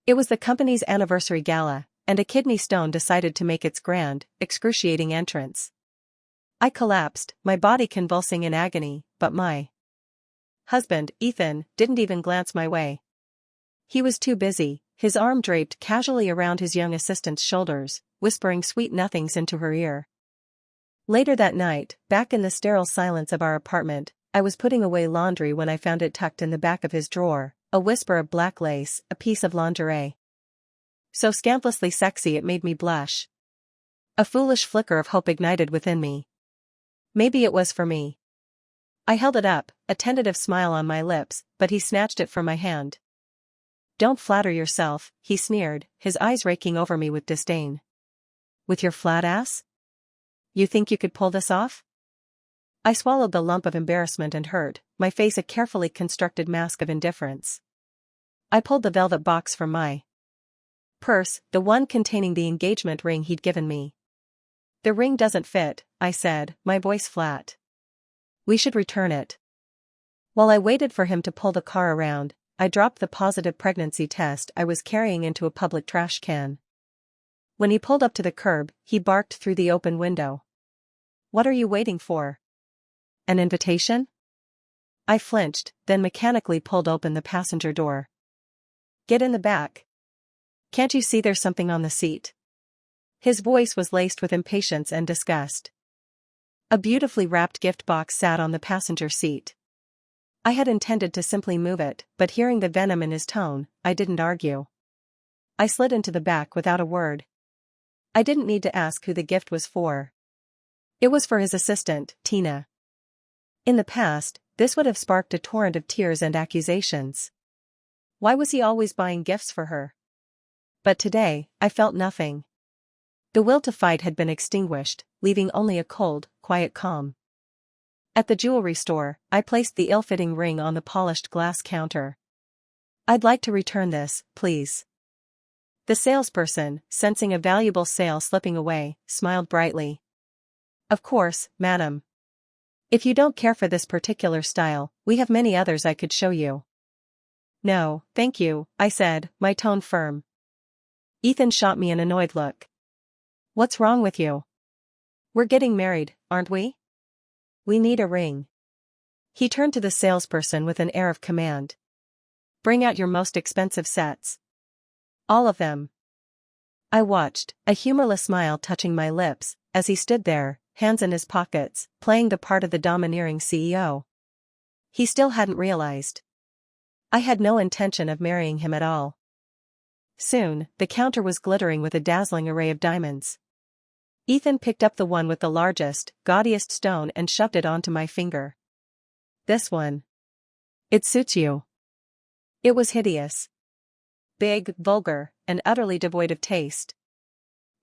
It was the company's anniversary gala, and a kidney stone decided to make its grand, excruciating entrance. I collapsed, my body convulsing in agony, but my husband, Ethan, didn't even glance my way. He was too busy, his arm draped casually around his young assistant's shoulders, whispering sweet nothings into her ear. Later that night, back in the sterile silence of our apartment, I was putting away laundry when I found it tucked in the back of his drawer, a whisper of black lace, a piece of lingerie. So scandalously sexy it made me blush. A foolish flicker of hope ignited within me. Maybe it was for me. I held it up, a tentative smile on my lips, but he snatched it from my hand. "Don't flatter yourself," he sneered, his eyes raking over me with disdain. "With your flat ass? You think you could pull this off?" I swallowed the lump of embarrassment and hurt, my face a carefully constructed mask of indifference. I pulled the velvet box from my purse, the one containing the engagement ring he'd given me. "The ring doesn't fit," I said, my voice flat. "We should return it." While I waited for him to pull the car around, I dropped the positive pregnancy test I was carrying into a public trash can. When he pulled up to the curb, he barked through the open window. "What are you waiting for? An invitation?" I flinched, then mechanically pulled open the passenger door. "Get in the back. Can't you see there's something on the seat?" His voice was laced with impatience and disgust. A beautifully wrapped gift box sat on the passenger seat. I had intended to simply move it, but hearing the venom in his tone, I didn't argue. I slid into the back without a word. I didn't need to ask who the gift was for. It was for his assistant, Tina. In the past, this would have sparked a torrent of tears and accusations. Why was he always buying gifts for her? But today, I felt nothing. The will to fight had been extinguished, leaving only a cold, quiet calm. At the jewelry store, I placed the ill-fitting ring on the polished glass counter. "I'd like to return this, please." The salesperson, sensing a valuable sale slipping away, smiled brightly. "Of course, madam. If you don't care for this particular style, we have many others I could show you." "No, thank you," I said, my tone firm. Ethan shot me an annoyed look. "What's wrong with you? We're getting married, aren't we? We need a ring." He turned to the salesperson with an air of command. "Bring out your most expensive sets. All of them." I watched, a humorless smile touching my lips, as he stood there, hands in his pockets, playing the part of the domineering CEO. He still hadn't realized. I had no intention of marrying him at all. Soon, the counter was glittering with a dazzling array of diamonds. Ethan picked up the one with the largest, gaudiest stone and shoved it onto my finger. "This one. It suits you." It was hideous. Big, vulgar, and utterly devoid of taste.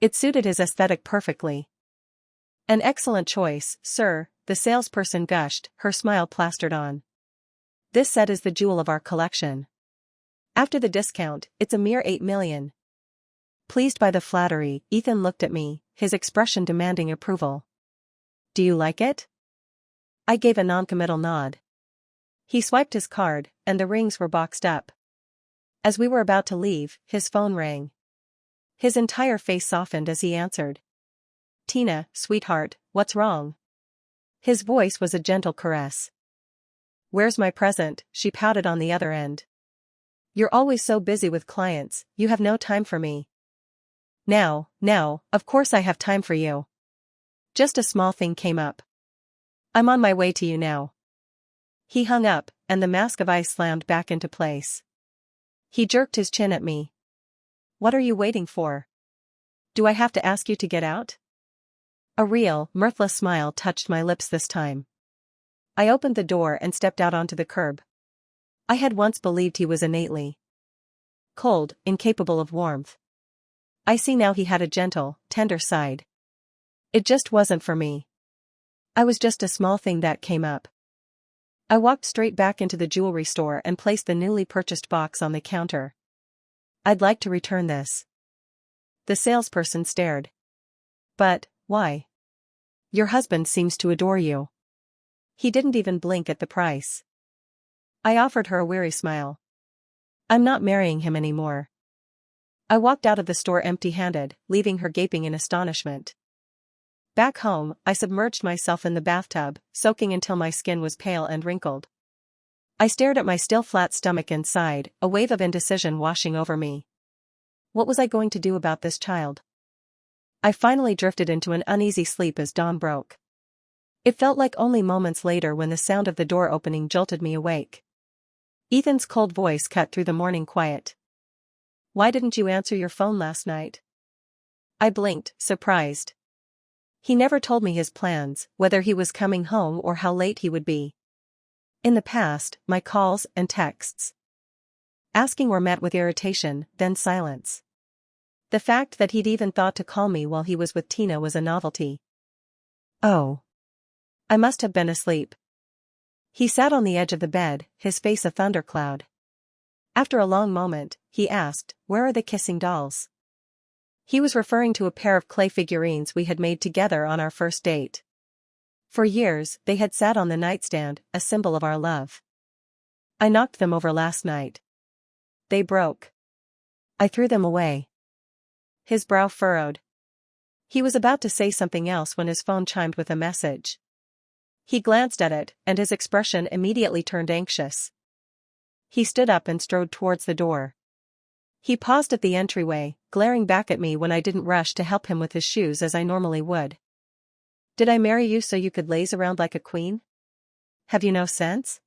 It suited his aesthetic perfectly. "An excellent choice, sir," the salesperson gushed, her smile plastered on. "This set is the jewel of our collection. After the discount, it's a mere $8 million. Pleased by the flattery, Ethan looked at me, his expression demanding approval. "Do you like it?" I gave a noncommittal nod. He swiped his card, and the rings were boxed up. As we were about to leave, his phone rang. His entire face softened as he answered. "Tina, sweetheart, what's wrong?" His voice was a gentle caress. "Where's my present?" she pouted on the other end. "You're always so busy with clients, you have no time for me." Now, of course I have time for you. Just a small thing came up. I'm on my way to you now." He hung up, and the mask of ice slammed back into place. He jerked his chin at me. "What are you waiting for? Do I have to ask you to get out?" A real, mirthless smile touched my lips this time. I opened the door and stepped out onto the curb. I had once believed he was innately cold, incapable of warmth. I see now he had a gentle, tender side. It just wasn't for me. I was just a small thing that came up. I walked straight back into the jewelry store and placed the newly purchased box on the counter. "I'd like to return this." The salesperson stared. "But, why? Your husband seems to adore you." He didn't even blink at the price. I offered her a weary smile. "I'm not marrying him anymore. I walked out of the store empty-handed, leaving her gaping in astonishment. Back home, I submerged myself in the bathtub, soaking until my skin was pale and wrinkled. I stared at my still flat stomach and sighed, a wave of indecision washing over me. What was I going to do about this child? I finally drifted into an uneasy sleep as dawn broke. It felt like only moments later when the sound of the door opening jolted me awake. Ethan's cold voice cut through the morning quiet. "Why didn't you answer your phone last night?" I blinked, surprised. He never told me his plans, whether he was coming home or how late he would be. In the past, my calls and texts asking were met with irritation, then silence. The fact that he'd even thought to call me while he was with Tina was a novelty. Oh. I must have been asleep. He sat on the edge of the bed, his face a thundercloud. After a long moment, he asked, "Where are the kissing dolls?" He was referring to a pair of clay figurines we had made together on our first date. For years, they had sat on the nightstand, a symbol of our love. "I knocked them over last night. They broke. I threw them away." His brow furrowed. He was about to say something else when his phone chimed with a message. He glanced at it, and his expression immediately turned anxious. He stood up and strode towards the door. He paused at the entryway, glaring back at me when I didn't rush to help him with his shoes as I normally would. "Did I marry you so you could laze around like a queen? Have you no sense?"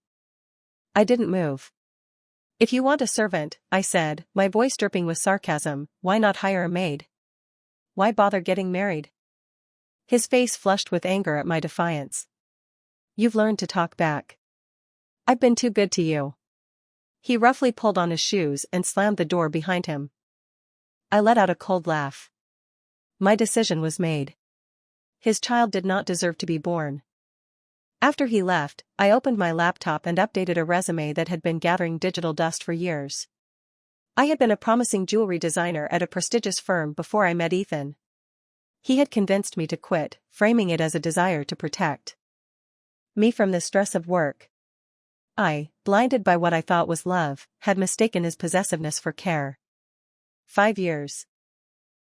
I didn't move. "If you want a servant," I said, my voice dripping with sarcasm, "why not hire a maid? Why bother getting married?" His face flushed with anger at my defiance. "You've learned to talk back. I've been too good to you." He roughly pulled on his shoes and slammed the door behind him. I let out a cold laugh. My decision was made. His child did not deserve to be born. After he left, I opened my laptop and updated a resume that had been gathering digital dust for years. I had been a promising jewelry designer at a prestigious firm before I met Ethan. He had convinced me to quit, framing it as a desire to protect me from the stress of work. I, blinded by what I thought was love, had mistaken his possessiveness for care. 5 years.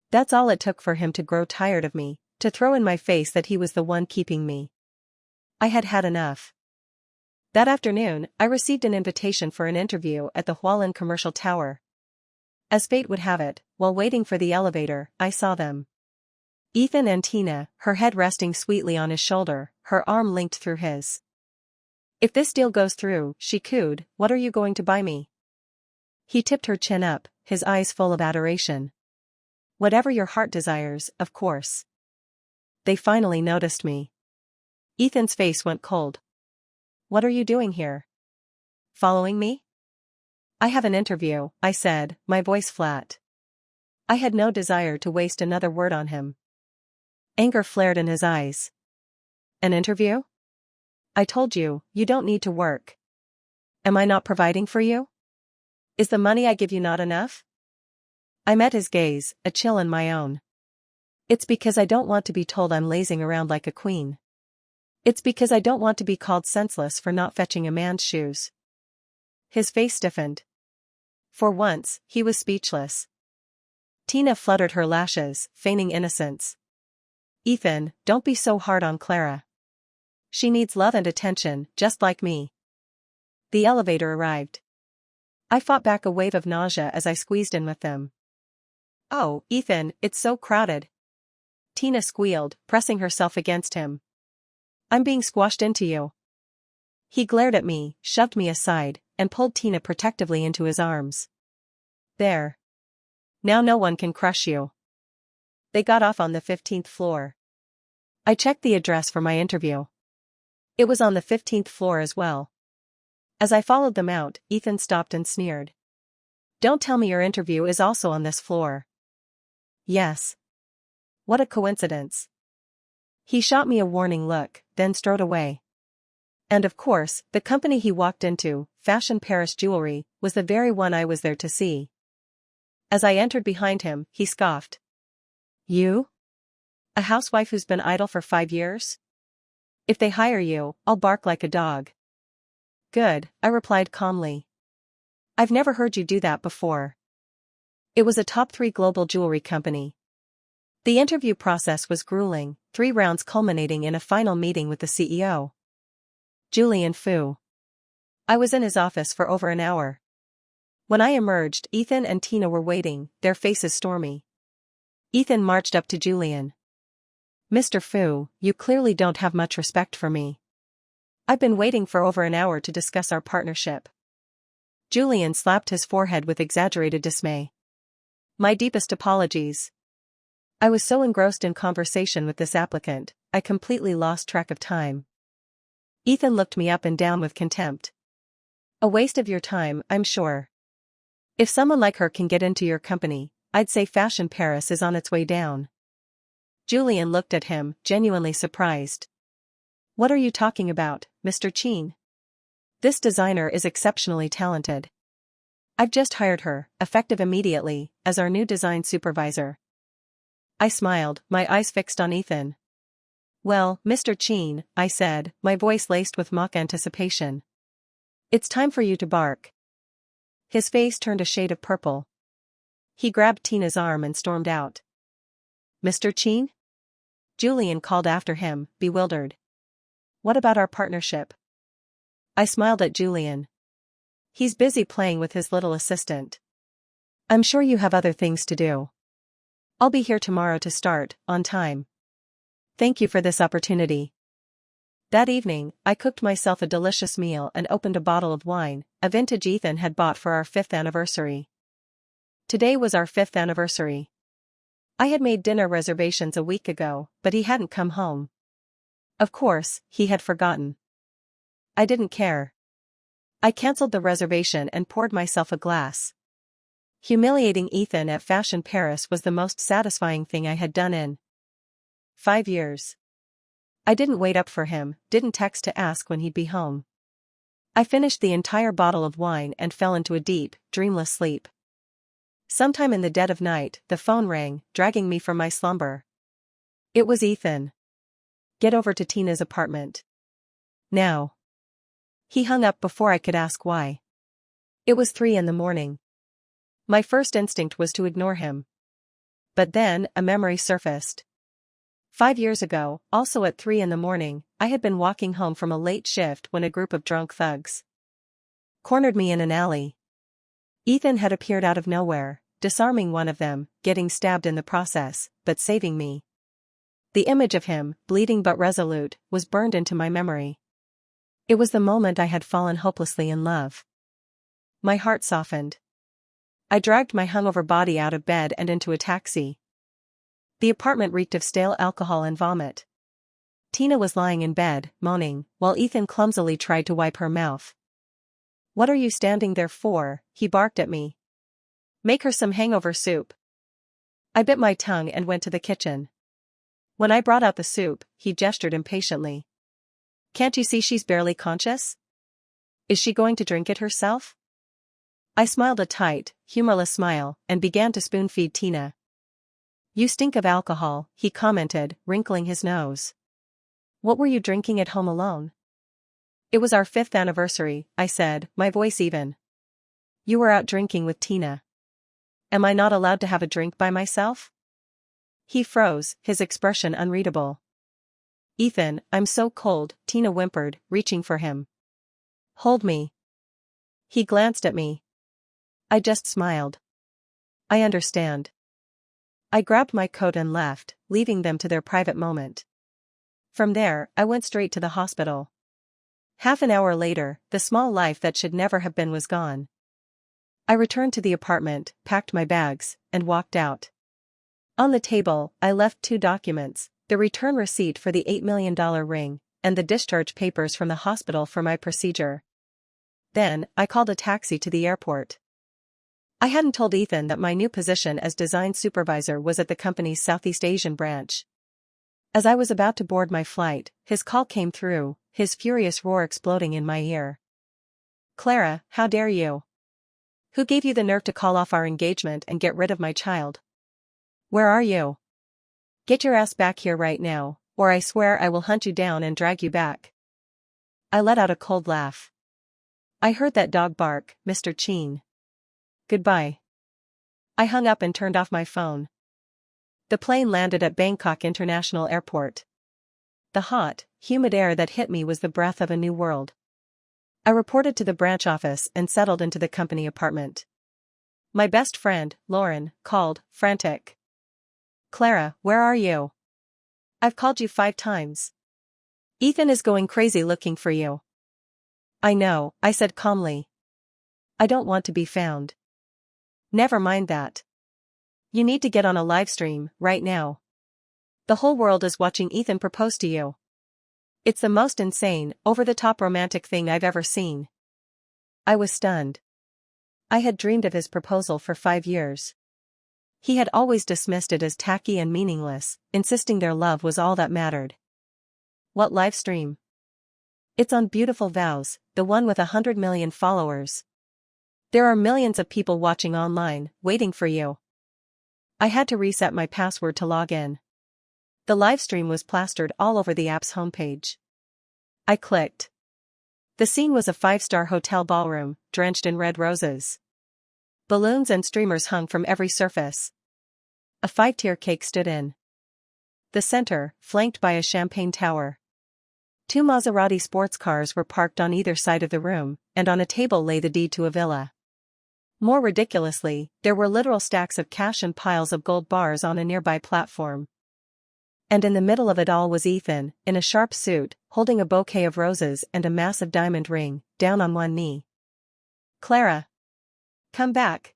That's all it took for him to grow tired of me, to throw in my face that he was the one keeping me. I had had enough. That afternoon, I received an invitation for an interview at the Hualien Commercial Tower. As fate would have it, while waiting for the elevator, I saw them. Ethan and Tina, her head resting sweetly on his shoulder, her arm linked through his. "If this deal goes through," she cooed, "what are you going to buy me?" He tipped her chin up, his eyes full of adoration. "Whatever your heart desires, of course." They finally noticed me. Ethan's face went cold. "What are you doing here? Following me?" "I have an interview," I said, my voice flat. I had no desire to waste another word on him. Anger flared in his eyes. "An interview? I told you, you don't need to work. Am I not providing for you? Is the money I give you not enough?" I met his gaze, a chill in my own. "It's because I don't want to be told I'm lazing around like a queen. It's because I don't want to be called senseless for not fetching a man's shoes." His face stiffened. For once, he was speechless. Tina fluttered her lashes, feigning innocence. "Ethan, don't be so hard on Clara. She needs love and attention, just like me." The elevator arrived. I fought back a wave of nausea as I squeezed in with them. "Oh, Ethan, it's so crowded." Tina squealed, pressing herself against him. "I'm being squashed into you." He glared at me, shoved me aside, and pulled Tina protectively into his arms. "There. Now no one can crush you." They got off on the 15th floor. I checked the address for my interview. It was on the 15th floor as well. As I followed them out, Ethan stopped and sneered. "Don't tell me your interview is also on this floor." "Yes." "What a coincidence." He shot me a warning look, then strode away. And of course, the company he walked into, Fashion Paris Jewelry, was the very one I was there to see. As I entered behind him, he scoffed. "You? A housewife who's been idle for 5 years? If they hire you, I'll bark like a dog." "Good," I replied calmly. "I've never heard you do that before." It was a top 3 global jewelry company. The interview process was grueling, 3 rounds culminating in a final meeting with the CEO. Julian Fu. I was in his office for over an hour. When I emerged, Ethan and Tina were waiting, their faces stormy. Ethan marched up to Julian. "Mr. Fu, you clearly don't have much respect for me. I've been waiting for over an hour to discuss our partnership." Julian slapped his forehead with exaggerated dismay. "My deepest apologies. I was so engrossed in conversation with this applicant, I completely lost track of time." Ethan looked me up and down with contempt. "A waste of your time, I'm sure. If someone like her can get into your company, I'd say Fashion Paris is on its way down." Julian looked at him, genuinely surprised. "What are you talking about, Mr. Chin? This designer is exceptionally talented. I've just hired her, effective immediately, as our new design supervisor." I smiled, my eyes fixed on Ethan. "Well, Mr. Chin," I said, my voice laced with mock anticipation. "It's time for you to bark." His face turned a shade of purple. He grabbed Tina's arm and stormed out. "Mr. Chin?" Julian called after him, bewildered. "What about our partnership?" I smiled at Julian. "He's busy playing with his little assistant. I'm sure you have other things to do. I'll be here tomorrow to start, on time. Thank you for this opportunity." That evening, I cooked myself a delicious meal and opened a bottle of wine, a vintage Ethan had bought for our 5th anniversary. Today was our 5th anniversary. I had made dinner reservations a week ago, but he hadn't come home. Of course, he had forgotten. I didn't care. I cancelled the reservation and poured myself a glass. Humiliating Ethan at Fashion Paris was the most satisfying thing I had done in 5 years. I didn't wait up for him, didn't text to ask when he'd be home. I finished the entire bottle of wine and fell into a deep, dreamless sleep. Sometime in the dead of night, the phone rang, dragging me from my slumber. It was Ethan. "Get over to Tina's apartment. Now." He hung up before I could ask why. It was 3 in the morning. My first instinct was to ignore him. But then, a memory surfaced. 5 years ago, also at 3 in the morning, I had been walking home from a late shift when a group of drunk thugs cornered me in an alley. Ethan had appeared out of nowhere, disarming one of them, getting stabbed in the process, but saving me. The image of him, bleeding but resolute, was burned into my memory. It was the moment I had fallen hopelessly in love. My heart softened. I dragged my hungover body out of bed and into a taxi. The apartment reeked of stale alcohol and vomit. Tina was lying in bed, moaning, while Ethan clumsily tried to wipe her mouth. "What are you standing there for?" he barked at me. "Make her some hangover soup." I bit my tongue and went to the kitchen. When I brought out the soup, he gestured impatiently. "Can't you see she's barely conscious? Is she going to drink it herself?" I smiled a tight, humorless smile, and began to spoon-feed Tina. "You stink of alcohol," he commented, wrinkling his nose. "What were you drinking at home alone?" "It was our 5th anniversary," I said, my voice even. "You were out drinking with Tina. Am I not allowed to have a drink by myself?" He froze, his expression unreadable. "Ethan, I'm so cold," Tina whimpered, reaching for him. "Hold me." He glanced at me. I just smiled. "I understand." I grabbed my coat and left, leaving them to their private moment. From there, I went straight to the hospital. Half an hour later, the small life that should never have been was gone. I returned to the apartment, packed my bags, and walked out. On the table, I left 2 documents, the return receipt for the $8 million ring, and the discharge papers from the hospital for my procedure. Then, I called a taxi to the airport. I hadn't told Ethan that my new position as design supervisor was at the company's Southeast Asian branch. As I was about to board my flight, his call came through, his furious roar exploding in my ear. "Clara, how dare you? Who gave you the nerve to call off our engagement and get rid of my child? Where are you? Get your ass back here right now, or I swear I will hunt you down and drag you back." I let out a cold laugh. "I heard that dog bark, Mr. Chin. Goodbye." I hung up and turned off my phone. The plane landed at Bangkok International Airport. The hot, humid air that hit me was the breath of a new world. I reported to the branch office and settled into the company apartment. My best friend, Lauren, called, frantic. "Clara, where are you? I've called you 5 times. Ethan is going crazy looking for you." "I know," I said calmly. "I don't want to be found." "Never mind that. You need to get on a live stream, right now. The whole world is watching Ethan propose to you. It's the most insane, over-the-top romantic thing I've ever seen." I was stunned. I had dreamed of his proposal for 5 years. He had always dismissed it as tacky and meaningless, insisting their love was all that mattered. "What live stream?" "It's on Beautiful Vows, the one with 100 million followers. There are millions of people watching online, waiting for you." I had to reset my password to log in. The livestream was plastered all over the app's homepage. I clicked. The scene was a 5-star hotel ballroom, drenched in red roses. Balloons and streamers hung from every surface. A 5-tier cake stood in the center, flanked by a champagne tower. 2 Maserati sports cars were parked on either side of the room, and on a table lay the deed to a villa. More ridiculously, there were literal stacks of cash and piles of gold bars on a nearby platform. And in the middle of it all was Ethan, in a sharp suit, holding a bouquet of roses and a massive diamond ring, down on one knee. "Clara! Come back!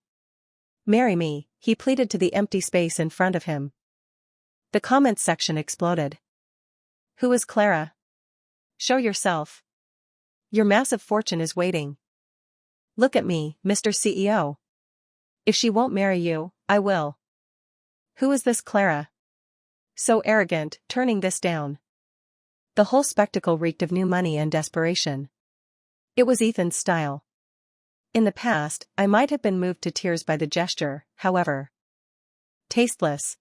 Marry me," he pleaded to the empty space in front of him. The comments section exploded. "Who is Clara? Show yourself. Your massive fortune is waiting. Look at me, Mr. CEO. If she won't marry you, I will. Who is this Clara? So arrogant, turning this down." The whole spectacle reeked of new money and desperation. It was Ethan's style. In the past, I might have been moved to tears by the gesture, however tasteless.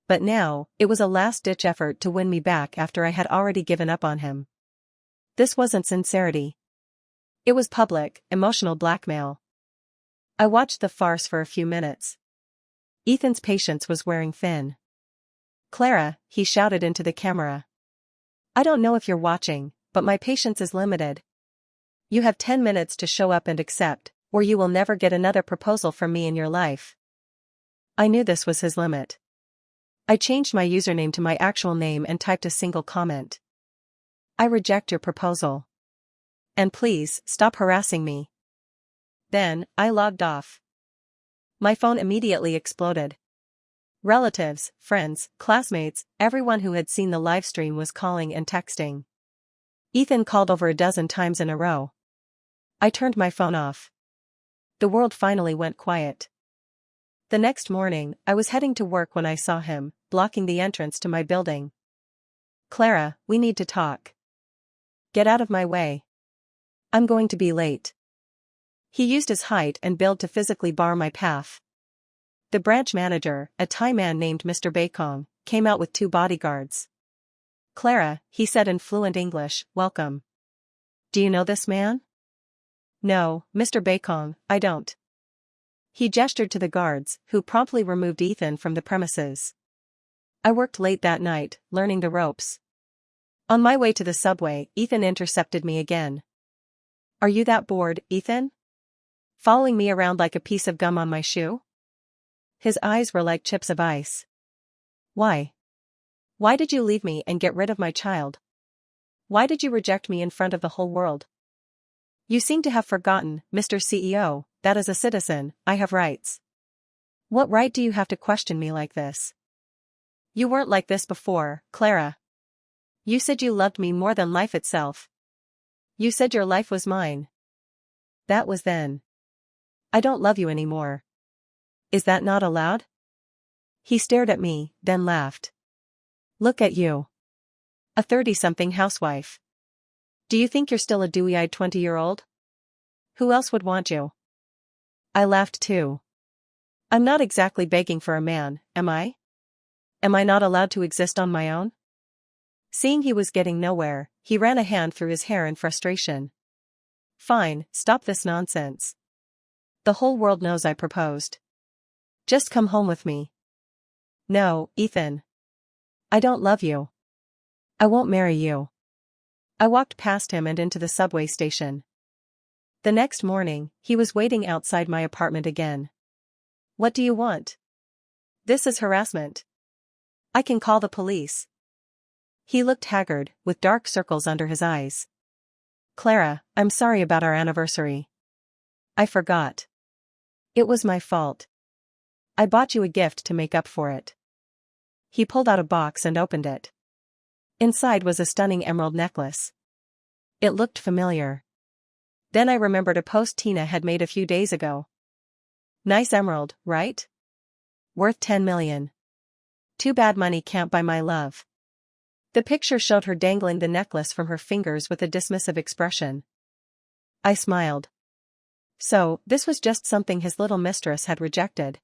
But now, it was a last-ditch effort to win me back after I had already given up on him. This wasn't sincerity. It was public, emotional blackmail. I watched the farce for a few minutes. Ethan's patience was wearing thin. "Clara," he shouted into the camera. "I don't know if you're watching, but my patience is limited. You have 10 minutes to show up and accept, or you will never get another proposal from me in your life." I knew this was his limit. I changed my username to my actual name and typed a single comment. "I reject your proposal. And please, stop harassing me." Then, I logged off. My phone immediately exploded. Relatives, friends, classmates, everyone who had seen the livestream was calling and texting. Ethan called over a dozen times in a row. I turned my phone off. The world finally went quiet. The next morning, I was heading to work when I saw him, blocking the entrance to my building. "Clara, we need to talk. Get out of my way. I'm going to be late." He used his height and build to physically bar my path. The branch manager, a Thai man named Mr. Baikong, came out with 2 bodyguards. "Clara," he said in fluent English, "welcome. Do you know this man?" "No, Mr. Baikong, I don't." He gestured to the guards, who promptly removed Ethan from the premises. I worked late that night, learning the ropes. On my way to the subway, Ethan intercepted me again. "Are you that bored, Ethan? Following me around like a piece of gum on my shoe?" His eyes were like chips of ice. "Why? Why did you leave me and get rid of my child? Why did you reject me in front of the whole world? You seem to have forgotten, Mr. CEO, that as a citizen, I have rights. What right do you have to question me like this? You weren't like this before, Clara. You said you loved me more than life itself. You said your life was mine. That was then. I don't love you anymore. Is that not allowed?" He stared at me, then laughed. "Look at you. A 30-something housewife. Do you think you're still a dewy-eyed 20-year-old? Who else would want you?" I laughed too. "I'm not exactly begging for a man, am I? Am I not allowed to exist on my own?" Seeing he was getting nowhere, he ran a hand through his hair in frustration. "Fine, stop this nonsense. The whole world knows I proposed. Just come home with me. No, Ethan. I don't love you. I won't marry you. I walked past him and into the subway station. The next morning, he was waiting outside my apartment again. What do you want? This is harassment. I can call the police. He looked haggard, with dark circles under his eyes. Clara, I'm sorry about our anniversary. I forgot. It was my fault. I bought you a gift to make up for it. He pulled out a box and opened it. Inside was a stunning emerald necklace. It looked familiar. Then I remembered a post Tina had made a few days ago. Nice emerald, right? Worth 10 million. Too bad money can't buy my love. The picture showed her dangling the necklace from her fingers with a dismissive expression. I smiled. So, this was just something his little mistress had rejected.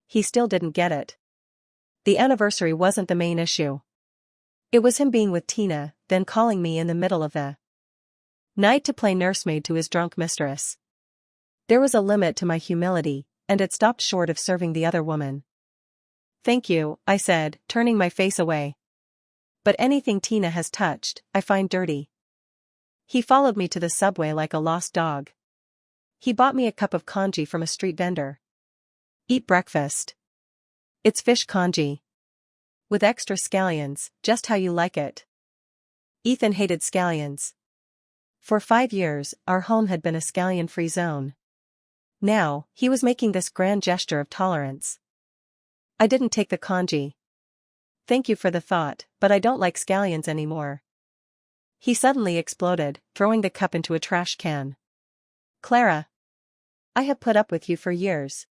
He still didn't get it. The anniversary wasn't the main issue. It was him being with Tina, then calling me in the middle of the night to play nursemaid to his drunk mistress. There was a limit to my humility, and it stopped short of serving the other woman. Thank you, I said, turning my face away. But anything Tina has touched, I find dirty. He followed me to the subway like a lost dog. He bought me a cup of congee from a street vendor. Eat breakfast. It's fish congee. With extra scallions, just how you like it. Ethan hated scallions. For 5 years, our home had been a scallion-free zone. Now, he was making this grand gesture of tolerance. I didn't take the congee. Thank you for the thought, but I don't like scallions anymore. He suddenly exploded, throwing the cup into a trash can. Clara. I have put up with you for years.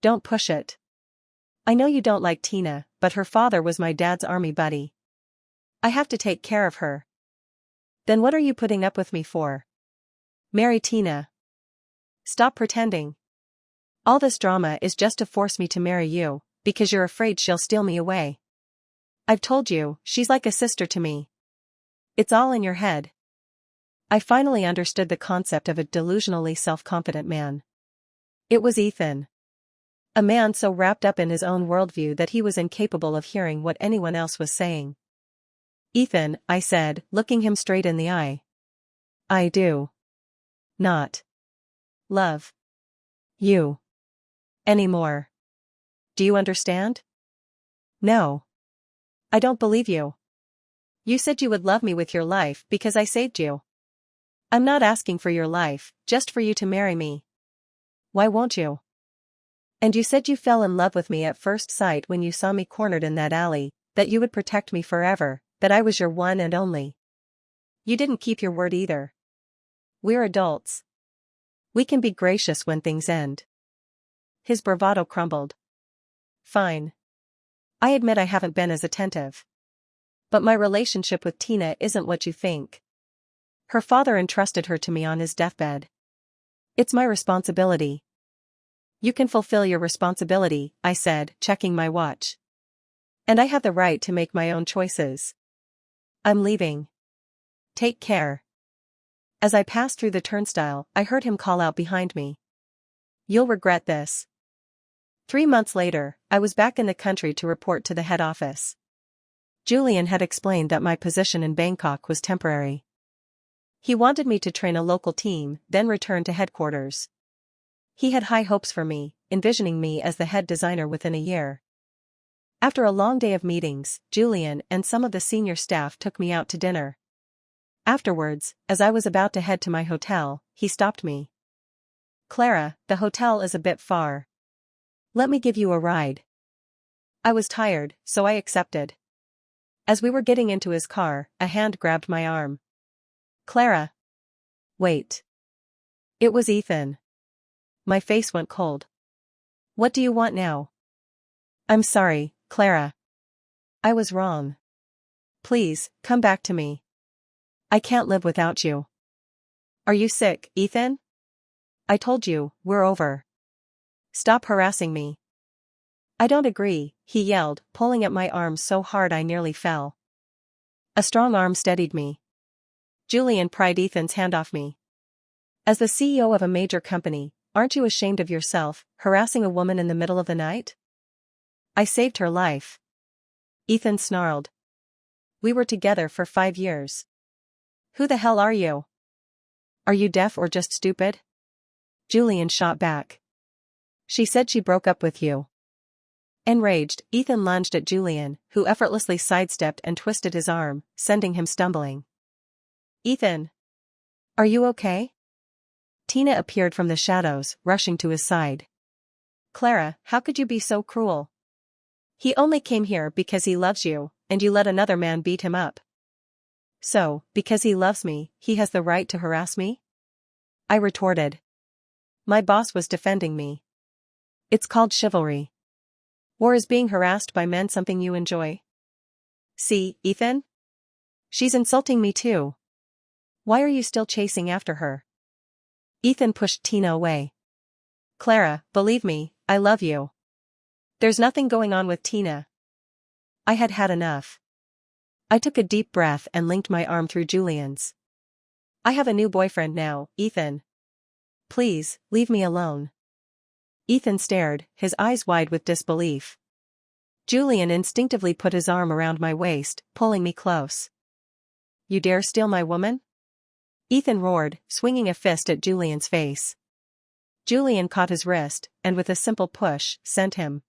Don't push it. I know you don't like Tina, but her father was my dad's army buddy. I have to take care of her. Then what are you putting up with me for? Marry Tina. Stop pretending. All this drama is just to force me to marry you, because you're afraid she'll steal me away. I've told you, she's like a sister to me. It's all in your head. I finally understood the concept of a delusionally self-confident man. It was Ethan. A man so wrapped up in his own worldview that he was incapable of hearing what anyone else was saying. Ethan, I said, looking him straight in the eye. I do not love you anymore. Do you understand? No. I don't believe you. You said you would love me with your life because I saved you. I'm not asking for your life, just for you to marry me. Why won't you? And you said you fell in love with me at first sight when you saw me cornered in that alley, that you would protect me forever, that I was your one and only. You didn't keep your word either. We're adults. We can be gracious when things end. His bravado crumbled. Fine. I admit I haven't been as attentive. But my relationship with Tina isn't what you think. Her father entrusted her to me on his deathbed. It's my responsibility. You can fulfill your responsibility, I said, checking my watch. And I have the right to make my own choices. I'm leaving. Take care. As I passed through the turnstile, I heard him call out behind me. You'll regret this. 3 months later, I was back in the country to report to the head office. Julian had explained that my position in Bangkok was temporary. He wanted me to train a local team, then return to headquarters. He had high hopes for me, envisioning me as the head designer within a year. After a long day of meetings, Julian and some of the senior staff took me out to dinner. Afterwards, as I was about to head to my hotel, he stopped me. Clara, the hotel is a bit far. Let me give you a ride. I was tired, so I accepted. As we were getting into his car, a hand grabbed my arm. Clara. Wait. It was Ethan. My face went cold. What do you want now? I'm sorry, Clara. I was wrong. Please, come back to me. I can't live without you. Are you sick, Ethan? I told you, we're over. Stop harassing me. I don't agree, he yelled, pulling at my arm so hard I nearly fell. A strong arm steadied me. Julian pried Ethan's hand off me. As the CEO of a major company, aren't you ashamed of yourself, harassing a woman in the middle of the night? I saved her life. Ethan snarled. We were together for 5 years. Who the hell are you? Are you deaf or just stupid? Julian shot back. She said she broke up with you. Enraged, Ethan lunged at Julian, who effortlessly sidestepped and twisted his arm, sending him stumbling. Ethan! Are you okay? Tina appeared from the shadows, rushing to his side. Clara, how could you be so cruel? He only came here because he loves you, and you let another man beat him up. So, because he loves me, he has the right to harass me? I retorted. My boss was defending me. It's called chivalry. Or is being harassed by men something you enjoy? See, Ethan? She's insulting me too. Why are you still chasing after her? Ethan pushed Tina away. Clara, believe me, I love you. There's nothing going on with Tina. I had had enough. I took a deep breath and linked my arm through Julian's. I have a new boyfriend now, Ethan. Please, leave me alone. Ethan stared, his eyes wide with disbelief. Julian instinctively put his arm around my waist, pulling me close. You dare steal my woman? Ethan roared, swinging a fist at Julian's face. Julian caught his wrist, and with a simple push, sent him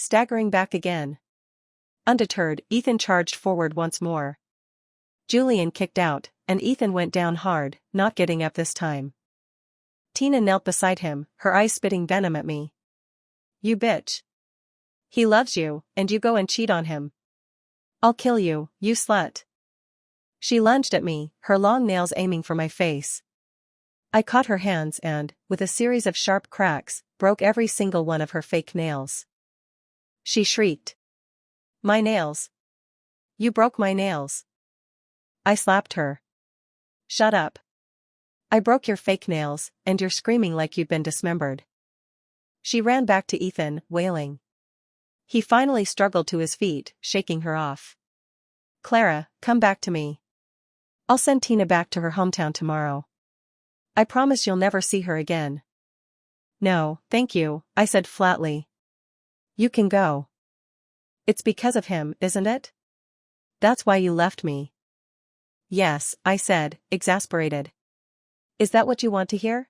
staggering back again. Undeterred, Ethan charged forward once more. Julian kicked out, and Ethan went down hard, not getting up this time. Tina knelt beside him, her eyes spitting venom at me. You bitch. He loves you, and you go and cheat on him. I'll kill you, you slut. She lunged at me, her long nails aiming for my face. I caught her hands and, with a series of sharp cracks, broke every single one of her fake nails. She shrieked. My nails. You broke my nails. I slapped her. Shut up. I broke your fake nails, and you're screaming like you've been dismembered. She ran back to Ethan, wailing. He finally struggled to his feet, shaking her off. Clara, come back to me. I'll send Tina back to her hometown tomorrow. I promise you'll never see her again. No, thank you, I said flatly. You can go. It's because of him, isn't it? That's why you left me. Yes, I said, exasperated. Is that what you want to hear?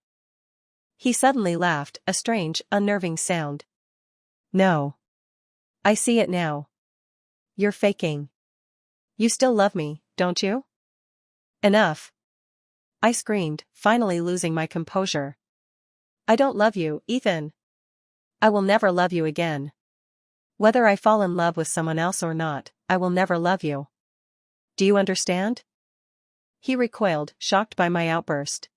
He suddenly laughed, a strange, unnerving sound. No. I see it now. You're faking. You still love me, don't you? Enough. I screamed, finally losing my composure. I don't love you, Ethan. I will never love you again. Whether I fall in love with someone else or not, I will never love you. Do you understand? He recoiled, shocked by my outburst.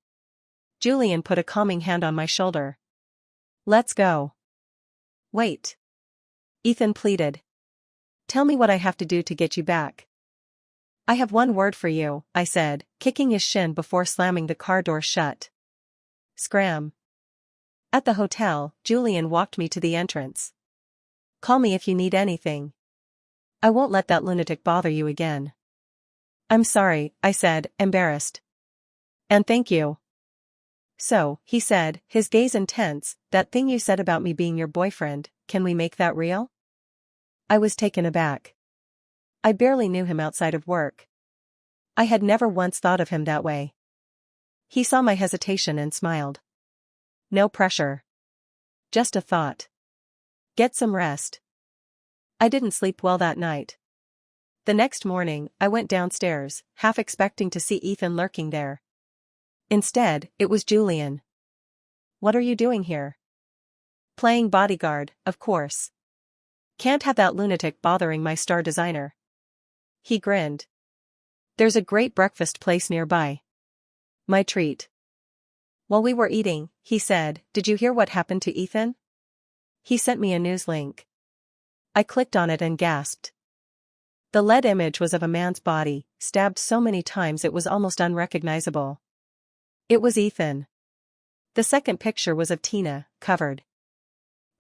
Julian put a calming hand on my shoulder. Let's go. Wait. Ethan pleaded. Tell me what I have to do to get you back. I have one word for you, I said, kicking his shin before slamming the car door shut. Scram. At the hotel, Julian walked me to the entrance. Call me if you need anything. I won't let that lunatic bother you again. I'm sorry, I said, embarrassed. And thank you. So, he said, his gaze intense, that thing you said about me being your boyfriend, can we make that real? I was taken aback. I barely knew him outside of work. I had never once thought of him that way. He saw my hesitation and smiled. No pressure. Just a thought. Get some rest. I didn't sleep well that night. The next morning, I went downstairs, half expecting to see Ethan lurking there. Instead, it was Julian. What are you doing here? Playing bodyguard, of course. Can't have that lunatic bothering my star designer. He grinned. There's a great breakfast place nearby. My treat. While we were eating, he said, Did you hear what happened to Ethan? He sent me a news link. I clicked on it and gasped. The lead image was of a man's body, stabbed so many times it was almost unrecognizable. It was Ethan. The second picture was of Tina, covered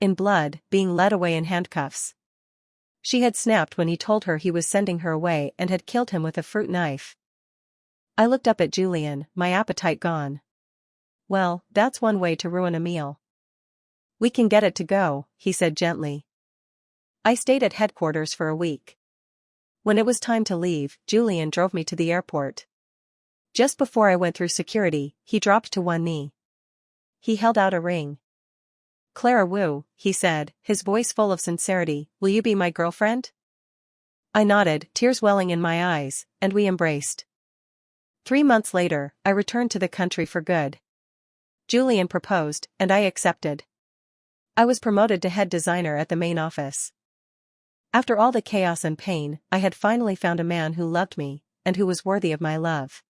in blood, being led away in handcuffs. She had snapped when he told her he was sending her away and had killed him with a fruit knife. I looked up at Julian, my appetite gone. Well, that's one way to ruin a meal. We can get it to go, he said gently. I stayed at headquarters for a week. When it was time to leave, Julian drove me to the airport. Just before I went through security, he dropped to one knee. He held out a ring. Clara Wu, he said, his voice full of sincerity, will you be my girlfriend? I nodded, tears welling in my eyes, and we embraced. 3 months later, I returned to the country for good. Julian proposed, and I accepted. I was promoted to head designer at the main office. After all the chaos and pain, I had finally found a man who loved me, and who was worthy of my love.